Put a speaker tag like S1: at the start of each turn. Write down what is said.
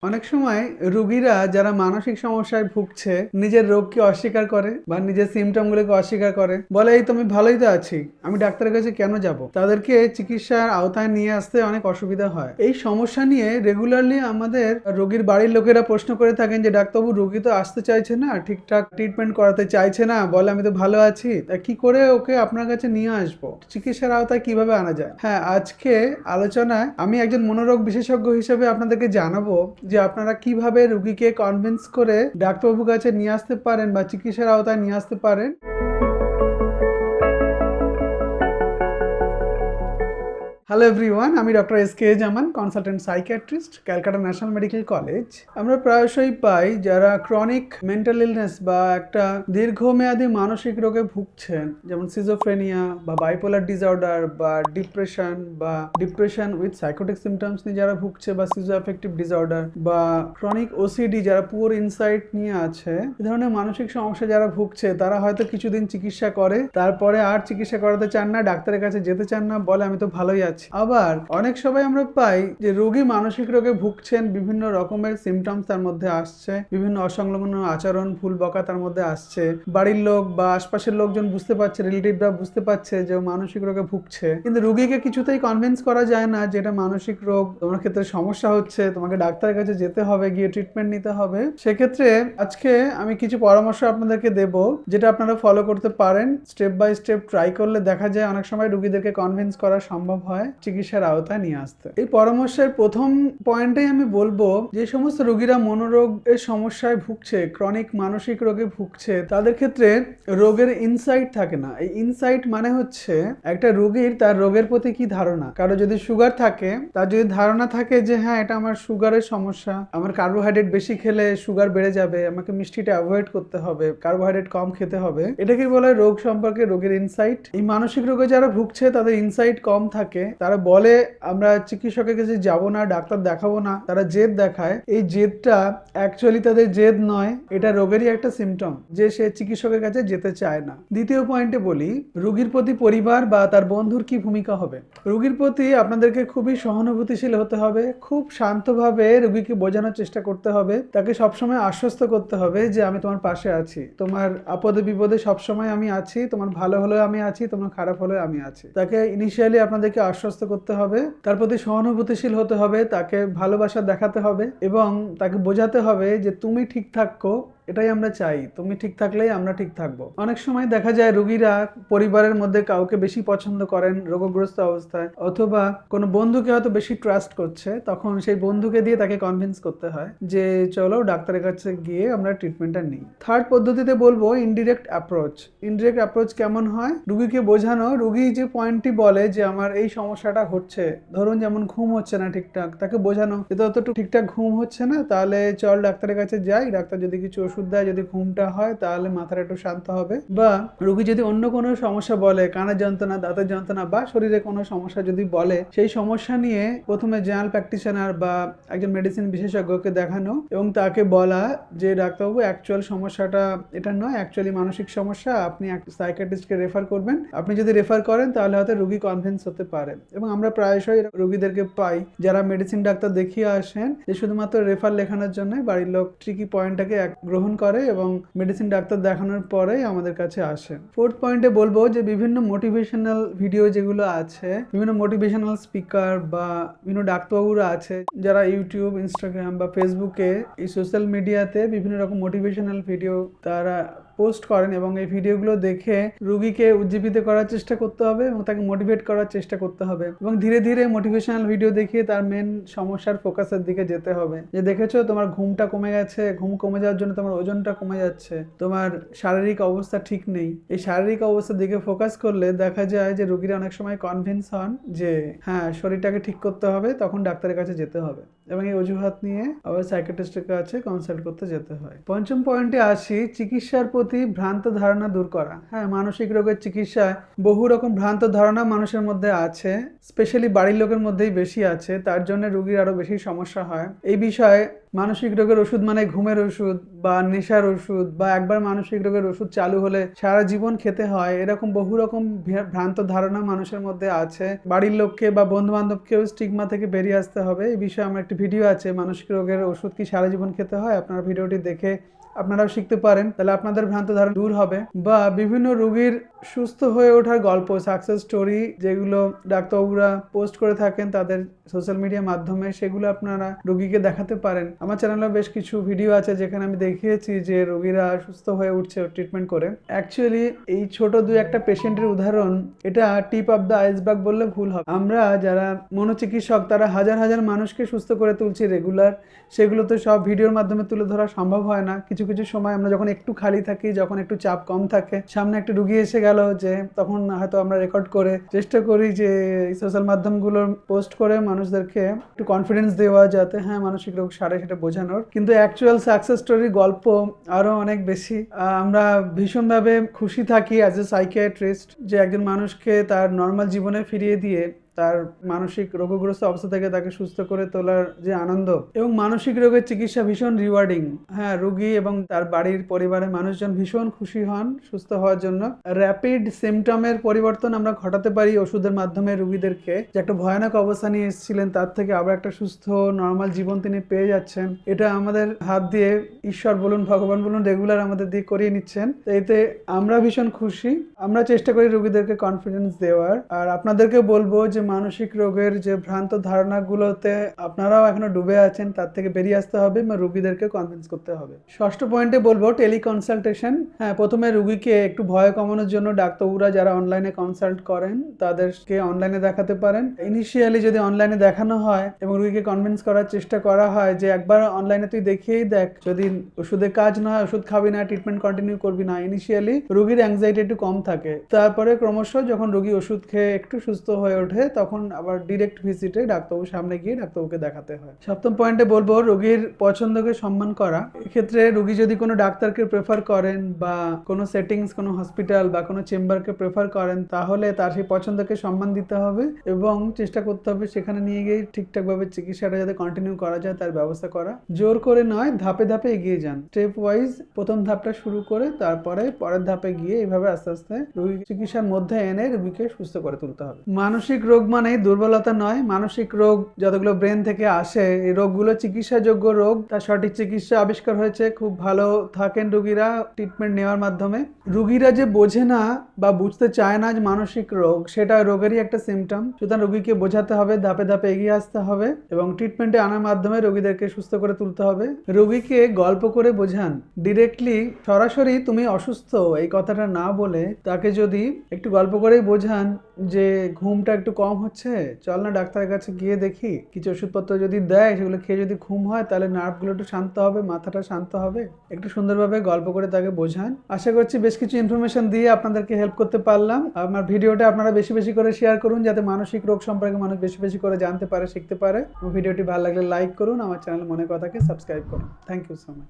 S1: অনেক সময় রোগীরা যারা মানসিক সমস্যায় ভুগছে নিজের রোগকে অস্বীকার করে বা নিজের সিমটমগুলোকে অস্বীকার করে, বলে এই তুমি ভালোই তো আছি, আমি ডাক্তারের কাছে কেন যাব। তাদেরকে চিকিৎসার আওতায় নিয়ে আসতে অনেক অসুবিধা হয়। এই সমস্যা নিয়ে রেগুলারলি আমাদের রোগীর বাড়ির লোকেরা প্রশ্ন করে থাকেন যে ডাক্তারবাবু, রোগী তো আসতে চাইছে না, ঠিকঠাক ট্রিটমেন্ট করাতে চাইছে না, বলে আমি তো ভালো আছি, তা কি করে ওকে আপনার কাছে নিয়ে আসবো, চিকিৎসার আওতায় কিভাবে আনা যায়। হ্যাঁ, আজকে আলোচনায় আমি একজন মনোরোগ বিশেষজ্ঞ হিসেবে আপনাদেরকে জানাবো যে আপনারা কিভাবে রোগীকে কনভিন্স করে ডাক্তারবাবুর কাছে নিয়ে আসতে পারেন বা চিকিৎসার আওতায় নিয়ে আসতে পারেন। হ্যালো এভরিওয়ান, আমি doctor S K. Zaman, consultant psychiatrist, Calcutta National Medical College. আমরা প্রায়শই পাই যারা ক্রনিক মেন্টাল ইলনেস বা একটা দীর্ঘমেয়াদী মানসিক রোগে ভুগছেন, যেমন সিজোফ্রেনিয়া বা বাইপোলার ডিসঅর্ডার বা ডিপ্রেশন উইথ সাইকোটিক সিমটমস নিয়ে যারা ভুগছে, বা সিজো অ্যাফেক্টিভ ডিসঅর্ডার বা ক্রনিক ওসিডি যারা পুয়ার ইনসাইট নিয়ে আছে, এই ধরনের মানসিক সমস্যা যারা ভুগছে তারা হয়তো কিছুদিন চিকিৎসা করে, তারপরে আর চিকিৎসা করাতে চান না, ডাক্তারের কাছে যেতে চান না, বলে আমি তো ভালোই আছি। আবার অনেক সময় আমরা পাই যে রোগী মানসিক রোগে ভুগছেন, বিভিন্ন রকমের সিমটমস তার মধ্যে আসছে, বিভিন্ন অসংলগ্ন আচরণ, ভুল বকা তার মধ্যে আসছে, বাড়ির লোক বা আশপাশের লোকজন বুঝতে পারছে, রিলেটিভরা বুঝতে পারছে যে মানসিক রোগে ভুগছে, কিন্তু রোগীকে কিছুতেই কনভিন্স করা যায় না যে এটা মানসিক রোগ, তোমার ক্ষেত্রে সমস্যা হচ্ছে, তোমাকে ডাক্তারের কাছে যেতে হবে, গিয়ে ট্রিটমেন্ট নিতে হবে। সেক্ষেত্রে আজকে আমি কিছু পরামর্শ আপনাদেরকে দেব, যেটা আপনারা ফলো করতে পারেন। স্টেপ বাই স্টেপ ট্রাই করলে দেখা যায় অনেক সময় রোগীদেরকে কনভিন্স করা সম্ভব হয় চিকিৎসার আওতায় নিয়ে আসতে। এই পরামর্শের প্রথম পয়েন্টেই আমি বলবো, যে সমস্ত রোগীরা মনোরোগের সমস্যায় ভুগছে, ক্রনিক মানসিক রোগে ভুগছে, তাদের ক্ষেত্রে রোগের ইনসাইট থাকে না। এই ইনসাইট মানে হচ্ছে একটা রোগীর তার রোগের প্রতি কি ধারণা। কারো যদি সুগার থাকে, তার যদি ধারণা থাকে যে হ্যাঁ এটা আমার সুগারের সমস্যা, আমার কার্বোহাইড্রেট বেশি খেলে সুগার বেড়ে যাবে, আমাকে মিষ্টিটা অ্যাভয়েড করতে হবে, কার্বোহাইড্রেট কম খেতে হবে, এটাকে বলে রোগ সম্পর্কে রোগের ইনসাইট। এই মানসিক রোগে যারা ভুগছে তাদের ইনসাইট কম থাকে, তারা বলে আমরা চিকিৎসকের কাছে যাব না, ডাক্তার দেখাবো না, তারা জেদ দেখায়। এই জেদটা অ্যাকচুয়ালি তাদের জেদ নয়, এটা রোগেরই একটা সিমটম যে সে চিকিৎসকের কাছে যেতে চায় না। দ্বিতীয় পয়েন্টে বলি, রোগীর প্রতি পরিবার বা তার বন্ধুর কি ভূমিকা হবে। রোগীর প্রতি আপনাদেরকে খুবই সহানুভূতিশীল হতে হবে, খুব শান্তভাবে রোগীকে বোঝানোর চেষ্টা করতে হবে, তাকে সবসময় আশ্বস্ত করতে হবে যে আমি তোমার পাশে আছি, তোমার আপদে বিপদে সবসময় আমি আছি, তোমার ভালো হলেও আমি আছি, তোমার খারাপ হলেও আমি আছি। তাকে ইনিশিয়ালি আপনাদেরকে আশ্বস্ত করতে হবে, তার প্রতি সহানুভূতিশীল হতে হবে, তাকে ভালোবাসা দেখাতে হবে এবং তাকে বোঝাতে হবে যে তুমি ঠিক থাকো, এটাই আমরা চাই, তুমি ঠিক থাকলেই আমরা ঠিক থাকবো। অনেক সময় দেখা যায় রোগীরা পরিবারের মধ্যে কাউকে বেশি পছন্দ করেন রোগগ্রস্ত অবস্থায়, অথবা কোনো বন্ধুকে হয়তো বেশি ট্রাস্ট করছে, তখন সেই বন্ধুকে দিয়ে তাকে কনভিন্স করতে হয় যে চলো ডাক্তারের কাছে গিয়ে আমরা ট্রিটমেন্টটা নিই। থার্ড পদ্ধতিতে বলবো ইনডিরেক্ট অ্যাপ্রোচ। ইনডিরেক্ট অ্যাপ্রোচ কেমন হয়? রোগীকে বোঝানো, রোগী যে পয়েন্টটি বলে যে আমার এই সমস্যাটা হচ্ছে, ধরুন যেমন ঘুম হচ্ছে না ঠিকঠাক, তাকে বোঝানো যে ততটুকু ঠিকঠাক ঘুম হচ্ছে না, তাহলে চল ডাক্তারের কাছে যাই, ডাক্তার যদি কিছু ওষুধ দেয়, যদি ঘুমটা হয় তাহলে মাথাটা একটু শান্ত হবে। বা রোগী যদি অন্য কোনো সমস্যা বলে, কানের যন্ত্রণা, দাঁতের যন্ত্রণা বা শরীরে কোনো সমস্যা যদি বলে, সেই সমস্যা নিয়ে প্রথমে জেনারেল প্র্যাকটিশনার বা একজন মেডিসিন বিশেষজ্ঞকে দেখানো এবং তাকে বলা যে ডাক্তারবাবু অ্যাকচুয়াল সমস্যাটা এটা নয়, অ্যাকচুয়ালি মানসিক সমস্যা, আপনি সাইকিয়াট্রিস্টকে রেফার করবেন, আপনি যদি রেফার করেন তাহলে হয়তো রোগী কনভিন্স হতে পারে। এবং আমরা প্রায়শই রোগীদেরকে পাই যারা মেডিসিন ডাক্তার দেখিয়ে আসেন যে শুধুমাত্র রেফার লেখানোর জন্য বাড়ির লোক ট্রিকি পয়েন্টটাকে গ্রহণ করে এবং মেডিসিন ডাক্তার দেখানোর পরেই আমাদের কাছে আসে। ফোর্থ পয়েন্টে বলবো যে বিভিন্ন মোটিভেশনাল ভিডিও যেগুলো আছে, বিভিন্ন মোটিভেশনাল স্পিকার বা বিভিন্ন ডাক্তারবাবুরা আছে যারা ইউটিউব, ইনস্টাগ্রাম বা ফেসবুকে, এই সোশ্যাল মিডিয়াতে বিভিন্ন রকম মোটিভেশনাল ভিডিও তারা পোস্ট করেন এবং এই ভিডিওগুলো দেখে রোগীকে উজ্জীবিত করার চেষ্টা করতে হবে এবং তাকে মোটিভেট করার চেষ্টা করতে হবে এবং ধীরে ধীরে মোটিভেশনাল ভিডিও দেখিয়ে তার মেন সমস্যার ফোকাসের দিকে যেতে হবে। যে দেখেছো তোমার ঘুমটা কমে গেছে, ঘুম কমে যাওয়ার জন্য তোমার ওজনটা কমে যাচ্ছে, তোমার শারীরিক অবস্থা ঠিক নেই। এই শারীরিক অবস্থার দিকে ফোকাস করলে দেখা যায় যে রোগীরা অনেক সময় কনভিন্স হন যে হ্যাঁ শরীরটাকে ঠিক করতে হবে, তখন ডাক্তারের কাছে যেতে হবে এবং এই অজুহাত নিয়ে আবার সাইকিয়াট্রিস্টের কাছে কনসাল্ট করতে যেতে হয়। পঞ্চম পয়েন্টে আসি, চিকিৎসার প্রতি ভ্রান্ত ধারণা দূর করা। হ্যাঁ, মানসিক রোগের চিকিৎসায় বহু রকম ভ্রান্ত ধারণা মানুষের মধ্যে আছে, স্পেশালি বাড়ির লোকের মধ্যেই বেশি আছে, তার জন্য রোগীর আরো বেশি সমস্যা হয়। এই বিষয়ে মানসিক রোগের ওষুধ মানে ঘুমের ওষুধ বা নেশার ওষুধ বা একবার মানসিক রোগের ওষুধ চালু হলে সারা জীবন খেতে হয়, এরকম বহু রকম ভ্রান্ত ধারণা মানুষের মধ্যে আছে। বাড়ির লোককে বা বন্ধু বান্ধবকেও স্টিগমা থেকে বেরিয়ে আসতে হবে। এই বিষয়ে আমার একটি ভিডিও আছে, মানসিক রোগের ওষুধ কি সারা জীবন খেতে হয়। আপনারা ভিডিওটি দেখে আপনারাও শিখতে পারেন, তাহলে আপনাদের ভ্রান্ত ধারণা দূর হবে। বা বিভিন্ন রোগীর সুস্থ হয়ে ওঠার গল্প, সাকসেস স্টোরি যেগুলো ডাক্তারবাবুরা পোস্ট করে থাকেন তাদের সোশ্যাল মিডিয়া মাধ্যমে, সেগুলো আপনারা রোগীকে দেখাতে পারেন। আমার চ্যানেলে বেশ কিছু ভিডিও আছে যেখানে আমি দেখিয়েছি যে রোগীরা সুস্থ হয়ে উঠছে ট্রিটমেন্ট করে। অ্যাকচুয়ালি এই ছোট দুই একটা পেশেন্টের উদাহরণ, এটা টিপ অফ দ্য আইসবার্গ বললে ভুল হবে। আমরা যারা মনোচিকিৎসক তারা হাজার হাজার মানুষকে সুস্থ করে তুলছি রেগুলার, সেগুলো তো সব ভিডিওর মাধ্যমে তুলে ধরা সম্ভব হয় না। কিছু কিছু সময় আমরা যখন একটু খালি থাকি, যখন একটু চাপ কম থাকে, সামনে একটা রুগী এসে গেল যে তখন হয়তো আমরা রেকর্ড করে চেষ্টা করি যে সোশ্যাল মাধ্যমগুলোর পোস্ট করে মানুষদেরকে একটু কনফিডেন্স দেওয়া, যাতে হ্যাঁ মানসিক রোগ সারে, সেটা বোঝানোর। কিন্তু অ্যাকচুয়াল সাকসেস স্টোরির গল্প আরো অনেক বেশি। আমরা ভীষণভাবে খুশি থাকি অ্যাজ এ সাইকিয়াট্রিস্ট যে একজন মানুষকে তার নর্মাল জীবনে ফিরিয়ে দিয়ে তার মানসিক রোগগ্রস্ত অবস্থা থেকে তাকে সুস্থ করে তোলার যে আনন্দ, এবং মানসিক রোগের চিকিৎসা ভীষণ রিওয়ার্ডিং। হ্যাঁ, রোগী এবং তার বাড়ির পরিবারের মানুষজন ভীষণ খুশি হন সুস্থ হওয়ার জন্য। র্যাপিড সিমটমের পরিবর্তন আমরা ঘটাতে পারি ওষুধের মাধ্যমে রোগীদেরকে, যে একটা ভয়ানক অবস্থা নিয়ে এসেছিলেন তার থেকে আবার একটা সুস্থ নর্মাল জীবন তিনি পেয়ে যাচ্ছেন। এটা আমাদের হাত দিয়ে ঈশ্বর বলুন, ভগবান বলুন, রেগুলার আমাদের দিয়ে করিয়ে নিচ্ছেন। এতে আমরা ভীষণ খুশি। আমরা চেষ্টা করি রোগীদেরকে কনফিডেন্স দেওয়ার। আর আপনাদেরকে বলবো যে মানসিক রোগের যে ভ্রান্ত ধারণাগুলোতে আপনারাও এখনো ডুবে আছেন, তার থেকে বেরিয়ে আসতে হবে এবং রোগীদেরকে কনভিন্স করতে হবে। ষষ্ঠ পয়েন্টে বলবো টেলিকনসালটেশন। হ্যাঁ, প্রথমে রোগীকে একটু ভয় কমানোর জন্য ডাক্তারবাবুরা যারা অনলাইনে কনসাল্ট করেন তাদেরকে অনলাইনে দেখাতে পারেন। ইনিশিয়ালি যদি অনলাইনে দেখানো হয় এবং রোগীকে কনভিন্স করার চেষ্টা করা হয় যে একবার অনলাইনে তুই দেখিয়েই দেখ, যদি ওষুধে কাজ না হয় ওষুধ খাবি না, ট্রিটমেন্ট কন্টিনিউ করবি না, ইনিশিয়ালি রোগীর অ্যাংজাইটি একটু কম থাকে। তারপরে ক্রমশ যখন রোগী ওষুধ খেয়ে একটু সুস্থ হয়ে ওঠে তখন আবার ডিরেক্ট ভিজিটে ডাক্তারবাবুর সামনে গিয়ে ডাক্তারবাবুকে দেখাতে হয়। সপ্তম পয়েন্টে বলবো রোগীর পছন্দকে সম্মান করা। এক্ষেত্রে রোগী যদি কোনো ডাক্তারকে প্রেফার করেন বা কোনো সেটিংস, কোনো হসপিটাল বা কোনো চেম্বারকে প্রেফার করেন, তাহলে তার সেই পছন্দকে সম্মান দিতে হবে এবং চেষ্টা করতে হবে সেখানে নিয়ে গিয়ে ঠিকঠাকভাবে চিকিৎসাটা যাতে কন্টিনিউ করা যায় তার ব্যবস্থা করা। জোর করে নয়, ধাপে ধাপে এগিয়ে যান, স্টেপ ওয়াইজ প্রথম ধাপটা শুরু করে তারপরে পরের ধাপে গিয়ে এইভাবে আস্তে আস্তে রোগী চিকিৎসার মধ্যে এনে রোগীকে সুস্থ করে তুলতে হবে। মানসিক রোগ মানে দুর্বলতা নয়। মানসিক রোগ যতগুলো ব্রেন থেকে আসে, এই রোগগুলো চিকিৎসাযোগ্য রোগ, তার সঠিক চিকিৎসা আবিষ্কার হয়েছে, খুব ভালো থাকেন রোগীরা ট্রিটমেন্ট নেওয়ার মাধ্যমে। রোগীরা যে বোঝে না বা বুঝতে চায় না যে মানসিক রোগ, সেটা রোগেরই একটা সিমটম। সুতরাং রোগীকে বোঝাতে হবে, ধাপে ধাপে এগিয়ে আসতে হবে এবং ট্রিটমেন্টে আনার মাধ্যমে রোগীদেরকে সুস্থ করে তুলতে হবে। রোগীকে গল্প করে বোঝান, ডিরেক্টলি সরাসরি তুমি অসুস্থ এই কথাটা না বলে তাকে যদি একটু গল্প করেই বোঝান যে ঘুমটা একটু কম হচ্ছে, চল না ডাক্তারের কাছে গিয়ে দেখি, কিছু ওষুধপত্র যদি দেয় সেগুলো খেয়ে যদি ঘুম হয় তাহলে নার্ভগুলো একটু শান্ত হবে, মাথাটা শান্ত হবে, একটু সুন্দরভাবে গল্প করে তাকে বোঝান। আশা করছি বেশ কিছু ইনফরমেশন দিয়ে আপনাদেরকে হেল্প করতে পারলাম। আমার ভিডিওটা আপনারা বেশি বেশি করে শেয়ার করুন যাতে মানসিক রোগ সম্পর্কে মানুষ বেশি বেশি করে জানতে পারে, শিখতে পারে। ভিডিওটি ভালো লাগলে লাইক করুন, আমার চ্যানেল মনে কথাকে সাবস্ক্রাইব করুন। Thank you so much.